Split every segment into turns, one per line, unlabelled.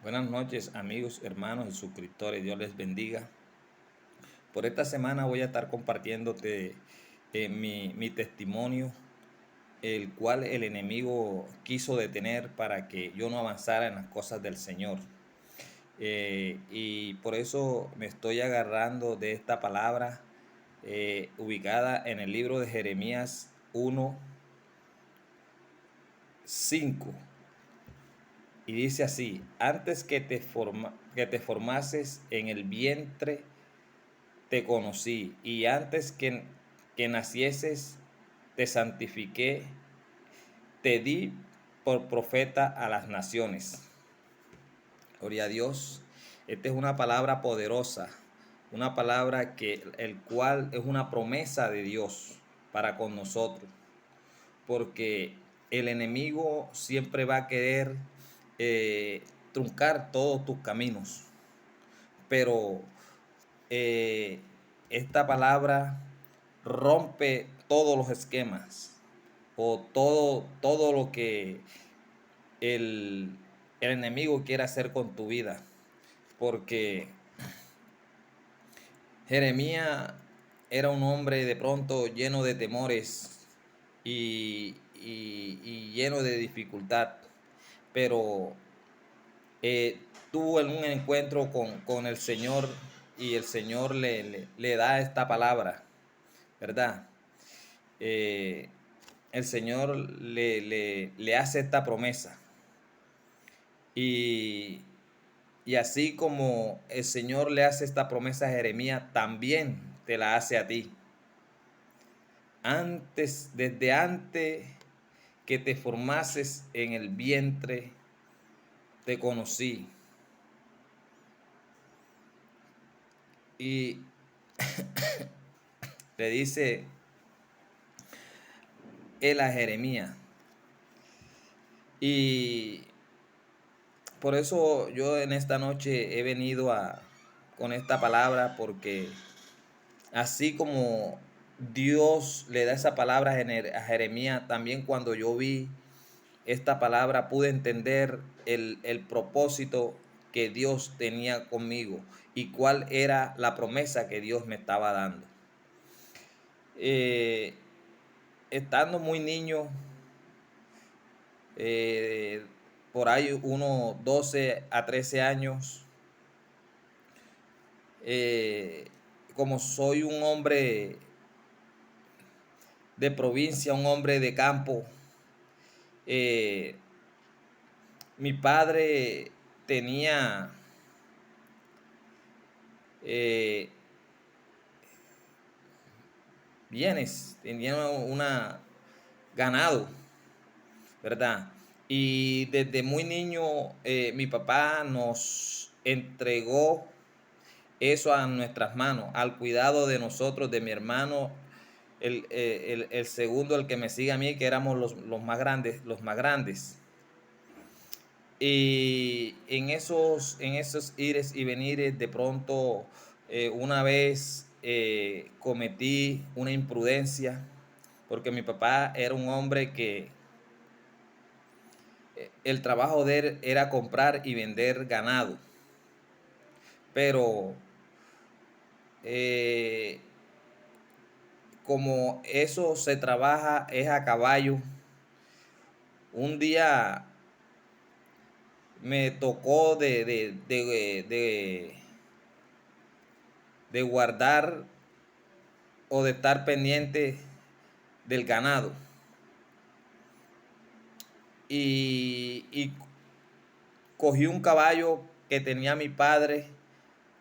Buenas noches, amigos, hermanos y suscriptores. Dios les bendiga. Por esta semana voy a estar compartiéndote mi testimonio, el cual el enemigo quiso detener para que yo no avanzara en las cosas del Señor. Y por eso me estoy agarrando de esta palabra ubicada en el libro de Jeremías 1:5. Y dice así: antes que te formases en el vientre, te conocí, y antes que nacieses, te santifiqué, te di por profeta a las naciones. Gloria a Dios. Esta es una palabra poderosa, una palabra el cual es una promesa de Dios para con nosotros, porque el enemigo siempre va a querer truncar todos tus caminos, pero eh, esta palabra rompe todos los esquemas o todo lo que el, el enemigo quiere hacer con tu vida, porque Jeremías era un hombre de pronto lleno de temores y lleno de dificultad, pero tuvo un encuentro con el Señor, y el Señor le da esta palabra, ¿verdad? Eh, el Señor le hace esta promesa. Y, y así como el Señor le hace esta promesa a Jeremías, también te la hace a ti. Desde antes que te formases en el vientre, te conocí. Y le dice él a Jeremías. Y por eso yo en esta noche he venido con esta palabra, porque así como Dios le da esa palabra a Jeremías, también cuando yo vi esta palabra pude entender el propósito que Dios tenía conmigo y cuál era la promesa que Dios me estaba dando. Eh, Estando muy niño, eh, por ahí unos 12 a 13 años, eh, como soy un hombre de provincia, un hombre de campo, eh, mi padre tenía eh, bienes, tenía una ganado, ¿verdad? Y desde muy niño mi papá nos entregó eso a nuestras manos, al cuidado de nosotros, de mi hermano, el segundo, el que me sigue a mí, que éramos los más grandes, los más grandes. Y en esos ires y venires, de pronto, una vez cometí una imprudencia, porque mi papá era un hombre que el trabajo de él era comprar y vender ganado. Pero eh, como eso se trabaja es a caballo, un día me tocó de guardar o de estar pendiente del ganado. Y cogí un caballo que tenía mi padre,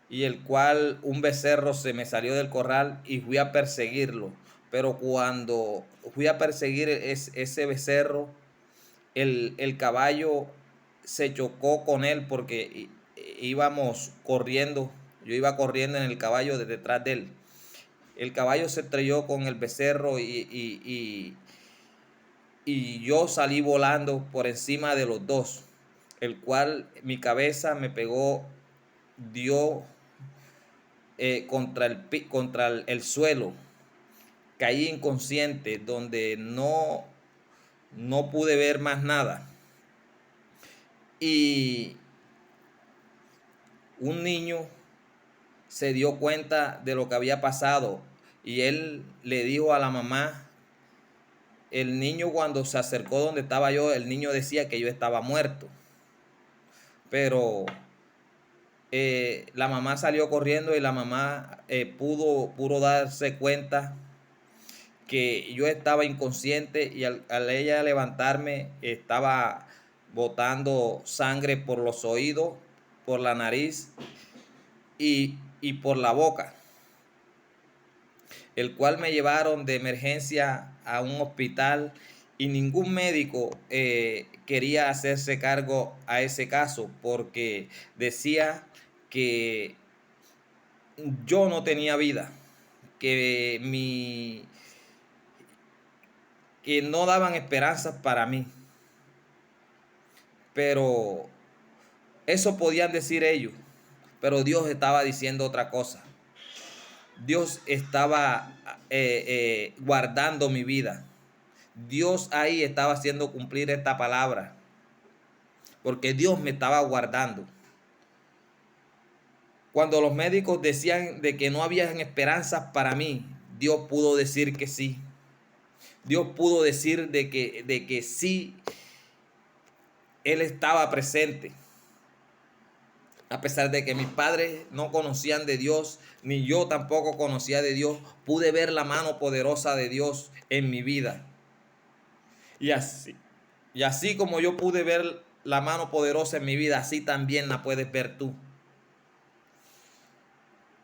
y el cual un becerro se me salió del corral y fui a perseguirlo. Pero cuando fui a perseguir ese becerro, el caballo se chocó con él, porque íbamos corriendo. Yo iba corriendo en el caballo de detrás de él. El caballo se estrelló con el becerro y yo salí volando por encima de los dos, el cual mi cabeza me pegó, dio contra el suelo. Caí inconsciente, donde no pude ver más nada. Y un niño se dio cuenta de lo que había pasado y él le dijo a la mamá, el niño cuando se acercó donde estaba yo, el niño decía que yo estaba muerto. Pero la mamá salió corriendo y la mamá pudo darse cuenta que yo estaba inconsciente y al ella levantarme estaba botando sangre por los oídos, por la nariz y por la boca, el cual me llevaron de emergencia a un hospital y ningún médico quería hacerse cargo a ese caso porque decía que yo no tenía vida, que que no daban esperanzas para mí. Pero eso podían decir ellos, pero Dios estaba diciendo otra cosa. Dios estaba guardando mi vida. Dios ahí estaba haciendo cumplir esta palabra, porque Dios me estaba guardando. Cuando los médicos decían de que no había esperanzas para mí, Dios pudo decir que sí. Dios pudo decir de que sí, Él estaba presente. A pesar de que mis padres no conocían de Dios, ni yo tampoco conocía de Dios, pude ver la mano poderosa de Dios en mi vida. Y así como yo pude ver la mano poderosa en mi vida, así también la puedes ver tú.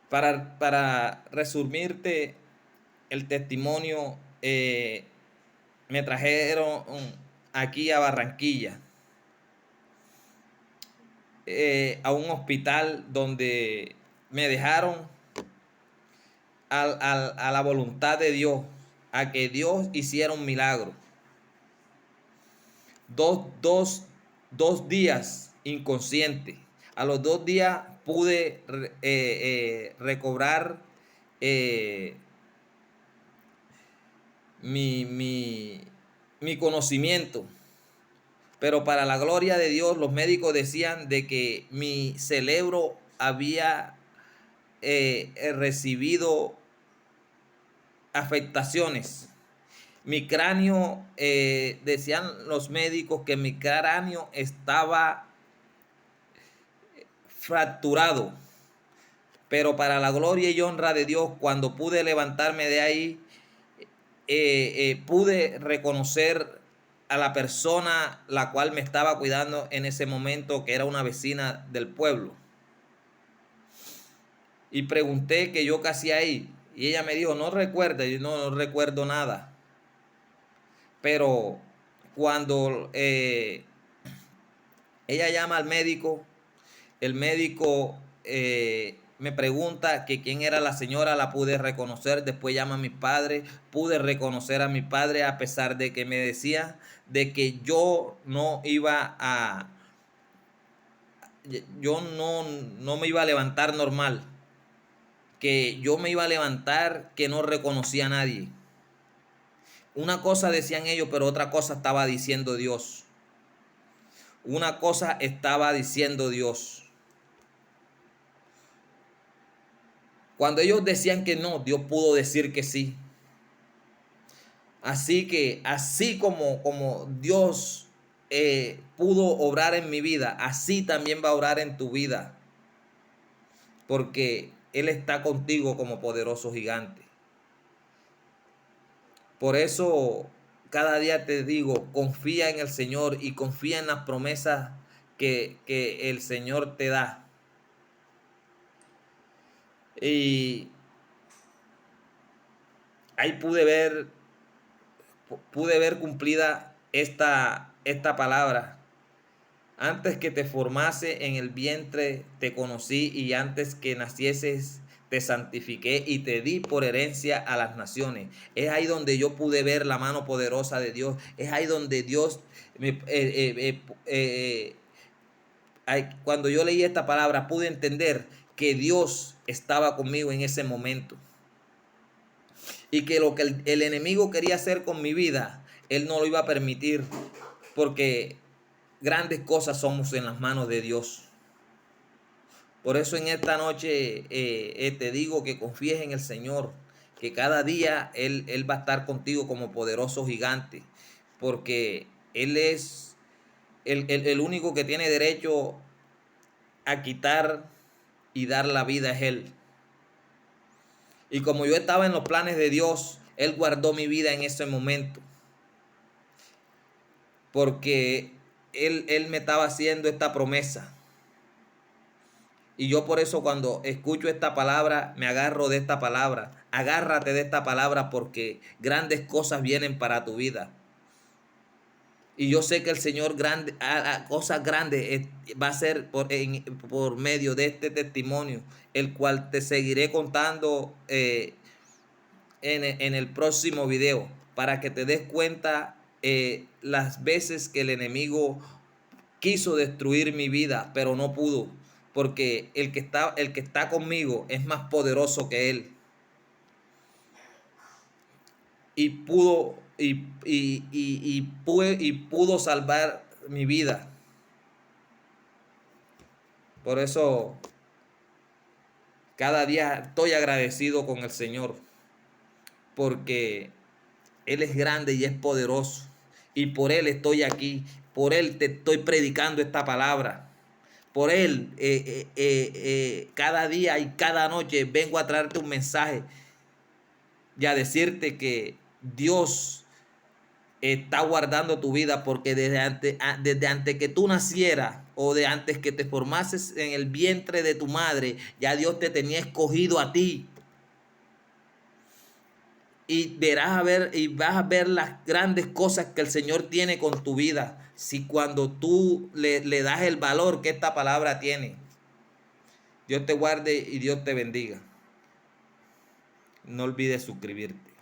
Para resumirte el testimonio, me trajeron aquí a Barranquilla, a un hospital donde me dejaron a la voluntad de Dios, a que Dios hiciera un milagro. Dos días inconsciente. A los 2 días pude recobrar mi conocimiento. Pero para la gloria de Dios, los médicos decían de que mi cerebro había recibido afectaciones. Mi cráneo, decían los médicos que mi cráneo estaba fracturado. Pero para la gloria y honra de Dios, cuando pude levantarme de ahí, pude reconocer a la persona la cual me estaba cuidando en ese momento, que era una vecina del pueblo. Y pregunté que yo qué hacía ahí. Y ella me dijo, no recuerda. Y yo no recuerdo nada. Pero cuando ella llama al médico, el médico me pregunta que quién era la señora, la pude reconocer. Después llama a mi padre, pude reconocer a mi padre a pesar de que me decía de que yo no iba a, yo no me iba a levantar normal, que yo me iba a levantar que no reconocía a nadie. Una cosa decían ellos, pero otra cosa estaba diciendo Dios. Una cosa estaba diciendo Dios. Cuando ellos decían que no, Dios pudo decir que sí. Así que, así como Dios pudo obrar en mi vida, así también va a obrar en tu vida. Porque Él está contigo como poderoso gigante. Por eso, cada día te digo, confía en el Señor y confía en las promesas que el Señor te da. Y ahí pude ver cumplida esta palabra. Antes que te formase en el vientre te conocí, y antes que nacieses te santifiqué y te di por herencia a las naciones. Es ahí donde yo pude ver la mano poderosa de Dios. Es ahí donde Dios cuando yo leí esta palabra pude entender que Dios estaba conmigo en ese momento. Y que lo que el enemigo quería hacer con mi vida, él no lo iba a permitir, porque grandes cosas somos en las manos de Dios. Por eso en esta noche te digo que confíes en el Señor, que cada día Él va a estar contigo como poderoso gigante, porque Él es el único que tiene derecho a quitar y dar la vida, es Él. Y como yo estaba en los planes de Dios, Él guardó mi vida en ese momento, porque Él me estaba haciendo esta promesa. Y yo por eso cuando escucho esta palabra, me agarro de esta palabra. Agárrate de esta palabra porque grandes cosas vienen para tu vida. Y yo sé que el Señor cosas grandes va a ser por medio de este testimonio, el cual te seguiré contando en el próximo video, para que te des cuenta las veces que el enemigo quiso destruir mi vida, pero no pudo, porque el que está conmigo es más poderoso que él. Y pudo salvar mi vida. Por eso cada día estoy agradecido con el Señor, porque Él es grande y es poderoso. Y por Él estoy aquí. Por Él te estoy predicando esta palabra. Por Él cada día y cada noche vengo a traerte un mensaje y a decirte que Dios está guardando tu vida, porque desde antes que tú nacieras o de antes que te formases en el vientre de tu madre, ya Dios te tenía escogido a ti. Y vas a ver las grandes cosas que el Señor tiene con tu vida, si cuando tú le das el valor que esta palabra tiene. Dios te guarde y Dios te bendiga. No olvides suscribirte.